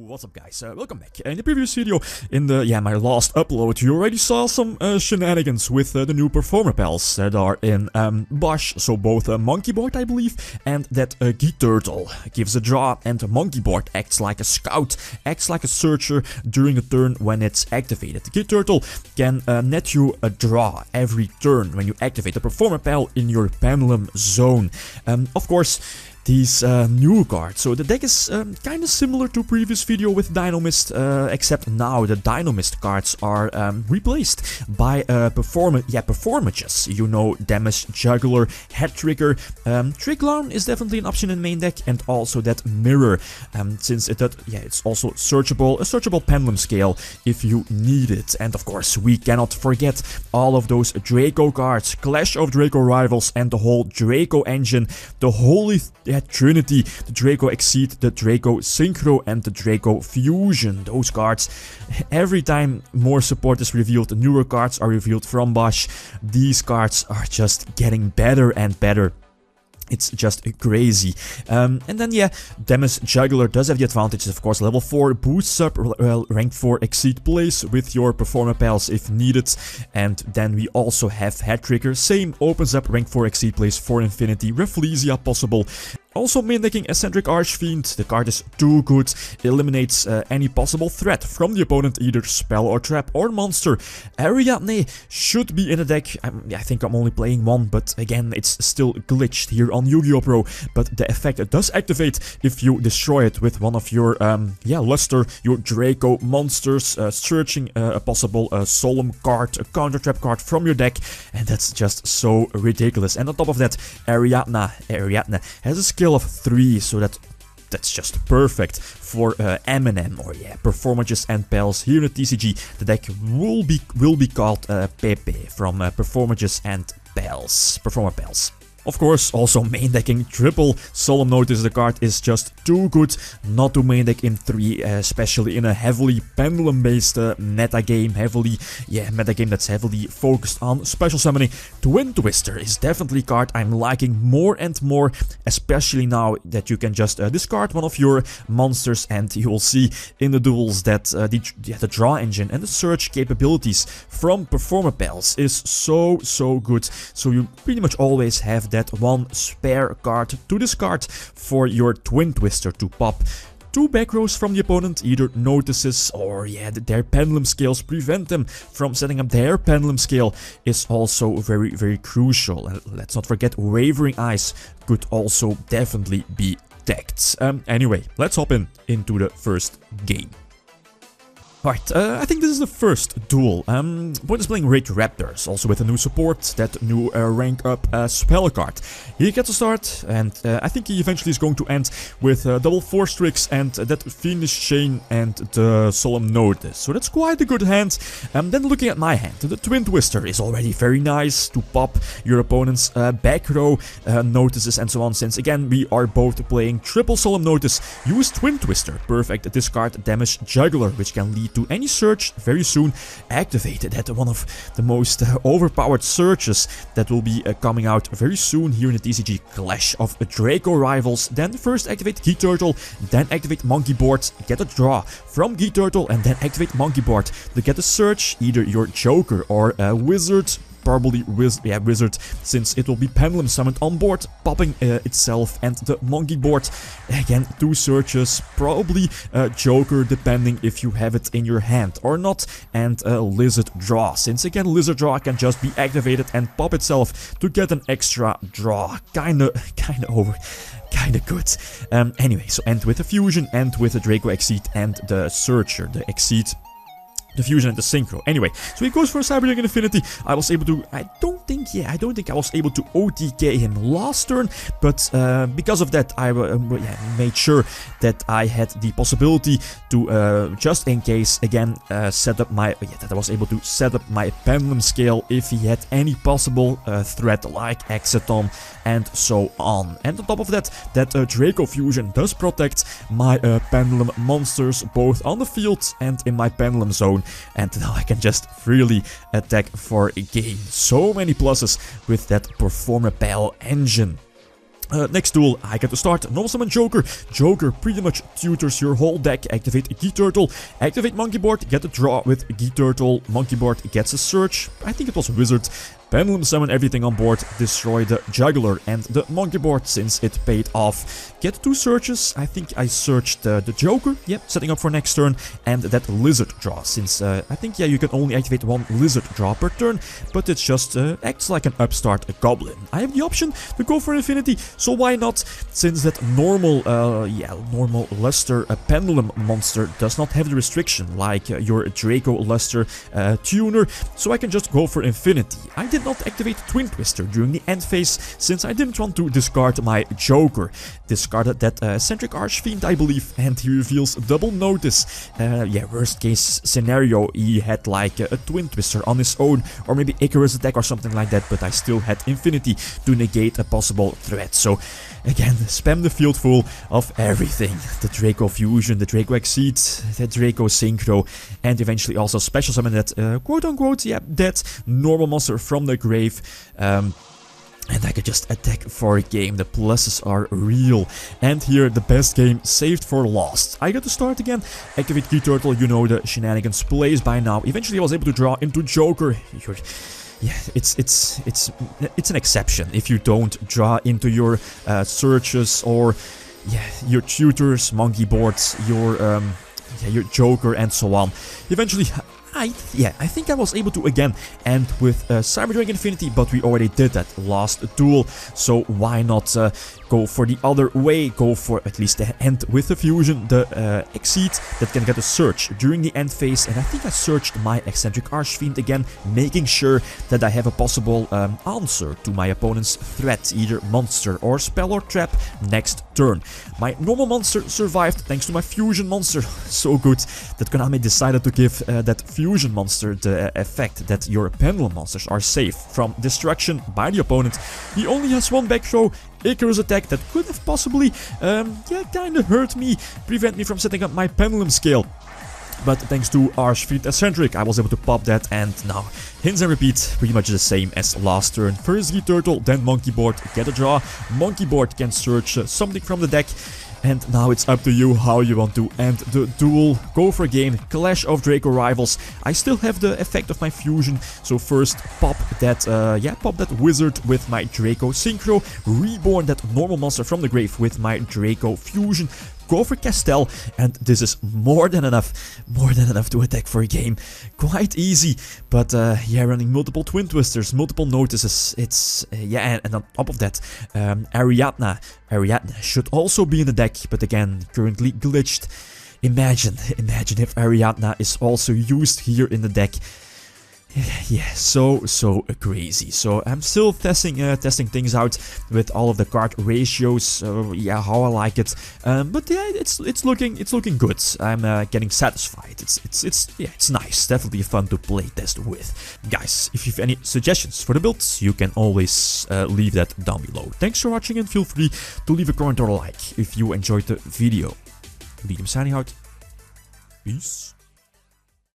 What's up guys, welcome back. In the previous video, in my last upload, you already saw some shenanigans with the new performer pals that are in BOSH. So both Monkey Board, I believe, and that Turtle gives a draw, and Monkey Board acts like a scout, acts like a searcher during a turn when it's activated. Turtle can net you a draw every turn when you activate a performer pal in your pendulum zone. Of course, these new cards. So the deck is kind of similar to previous video with Dynamist, except now the Dynamist cards are replaced by Performages. You know, Damage Juggler, Head Trigger, Triglarm is definitely an option in main deck, and also that Mirror, since it's also searchable, a searchable pendulum scale if you need it. And of course, we cannot forget all of those Draco cards, Clash of Dracorivals, and the whole Draco engine, the holy Trinity, the Draco Exceed, the Draco Synchro, and the Draco Fusion. Those cards, every time more support is revealed, newer cards are revealed from BOSH, these cards are just getting better and better. It's just crazy. And then Damage Juggler does have the advantages, of course. Level 4 boosts up rank 4 Exceed plays with your Performer pals if needed. And then we also have Head Trigger, same, opens up rank 4 Exceed plays for infinity, Rafflesia possible. Also main decking Eccentric Archfiend, the card is too good, eliminates any possible threat from the opponent, either spell or trap or monster. Ariadne should be in the deck. I think I'm only playing one, but again, it's still glitched here on YgoPro. But the effect does activate if you destroy it with one of your, Luster, your Draco monsters, searching a possible Solemn card, a counter trap card from your deck, and that's just so ridiculous. And on top of that, Ariadne has a skill of 3, so that's just perfect for EMEm or Performages and pals here in the TCG. The deck will be called PePe from Performages and pals, performer pals. Of course, also main decking triple Solemn Notice. The card is just too good not to main deck in 3, especially in a heavily pendulum-based meta game. Meta game that's heavily focused on special summoning. Twin Twister is definitely a card I'm liking more and more, especially now that you can just discard one of your monsters, and you will see in the duels that the draw engine and the search capabilities from Performer pals is so good. So you pretty much always have that one spare card to discard for your Twin Twister to pop. 2 back rows from the opponent, either notices or their pendulum scales prevent them from setting up their pendulum scale, is also very crucial. And let's not forget Wavering Eyes could also definitely be decked. Anyway, let's hop into the first game. Alright, I think this is the first duel. Opponent is playing Rage Raptors, also with a new support, that new rank up spell card. He gets a start, and I think he eventually is going to end with double Force Tricks and that Fiendish Chain and the Solemn Notice. So that's quite a good hand. Then looking at my hand, the Twin Twister is already very nice to pop your opponent's back row notices and so on, since again we are both playing triple Solemn Notice. Use Twin Twister, perfect. Discard Damage Juggler, which can lead to any search very soon. Activated at one of the most overpowered searches that will be coming out very soon here in the TCG, Clash of Dracorivals. Then first activate Turtle, then activate Monkey Board, get a draw from Turtle, and then activate Monkey Board to get a search, either your Joker or a Wizard. Probably Wizard, since it will be pendulum summoned on board, popping itself, and the Monkey Board, again 2 searches, probably Joker depending if you have it in your hand or not, and Lizard Draw, since again Lizard Draw can just be activated and pop itself to get an extra draw. Kinda good. Anyway, so end with the Fusion, end with the Draco Exceed and the Searcher, the Exceed, the Fusion and the Synchro. Anyway, so he goes for Cyber Dragon Infinity. I was able to, I don't think I was able to OTK him last turn, but because of that, I made sure that I had the possibility to, just in case, again, set up my, that I was able to set up my pendulum scale if he had any possible threat like Exciton and so on. And on top of that, Draco Fusion does protect my pendulum monsters both on the field and in my pendulum zone. And now I can just freely attack for a game. So many pluses with that Performer pal engine. Next tool, I get to start. Normal Summon Joker. Joker pretty much tutors your whole deck. Activate Turtle. Activate Monkey Board. Get a draw with Turtle. Monkey Board gets a search. I think it was Wizard. Pendulum Summon everything on board. Destroy the Juggler and the Monkey Board since it paid off. Get 2 searches. I think I searched the Joker. Yep, setting up for next turn. And that Lizard draw since I think, yeah, you can only activate 1 Lizard draw per turn. But it just acts like an upstart Goblin. I have the option to go for Infinity. So why not? Since that normal Luster Pendulum monster does not have the restriction like your Draco Luster tuner. So I can just go for Infinity. I did not activate Twin Twister during the end phase since I didn't want to discard my Joker. Discarded that Eccentric Archfiend, I believe, and he reveals double notice. Yeah, worst case scenario, he had like a Twin Twister on his own, or maybe Icarus attack or something like that, but I still had Infinity to negate a possible threat. So again, spam the field full of everything. The Draco Fusion, the Draco Exceed, the Draco Synchro, and eventually also special summon that quote-unquote, yeah, that normal monster from the grave. And I could just attack for a game. The pluses are real. And here, the best game saved for last. I got to start again. Activate Turtle. You know the shenanigans plays by now. Eventually, I was able to draw into Joker. Yeah, it's an exception if you don't draw into your searches or yeah your tutors, monkey boards, your Joker and so on. Eventually, I think I was able to again end with Cyber Dragon Infinity, but we already did that last duel, so why not go for the other way, go for at least the end with the fusion, the Exceed that can get a search during the end phase, and I think I searched my Eccentric Archfiend again, making sure that I have a possible answer to my opponent's threat, either monster or spell or trap next turn. My normal monster survived thanks to my fusion monster, so good that Konami decided to give that fusion monster the effect that your pendulum monsters are safe from destruction by the opponent. He only has 1 back throw, Icarus attack that could have possibly, kinda hurt me, prevent me from setting up my pendulum scale. But thanks to Archfiend Eccentric, I was able to pop that, and now, hints and repeat, pretty much the same as last turn. First Turtle, then Monkey Board, get a draw. Monkey Board can search something from the deck. And now it's up to you how you want to end the duel. Go for a game, Clash of Dracorivals. I still have the effect of my fusion, so first pop that wizard with my Draco Synchro, reborn that normal monster from the grave with my Draco Fusion. Go for Castell, and this is more than enough to attack for a game. Quite easy, but yeah, running multiple Twin Twisters, multiple notices, it's, and on top of that, Ariadne should also be in the deck, but again, currently glitched. Imagine if Ariadne is also used here in the deck. Yeah, so crazy. So I'm still testing things out with all of the card ratios. Yeah, how I like it. But yeah, it's looking good. I'm getting satisfied. It's nice. Definitely fun to play test with. Guys, if you have any suggestions for the builds, you can always leave that down below. Thanks for watching, and feel free to leave a comment or a like if you enjoyed the video. Lithium signing out. Peace.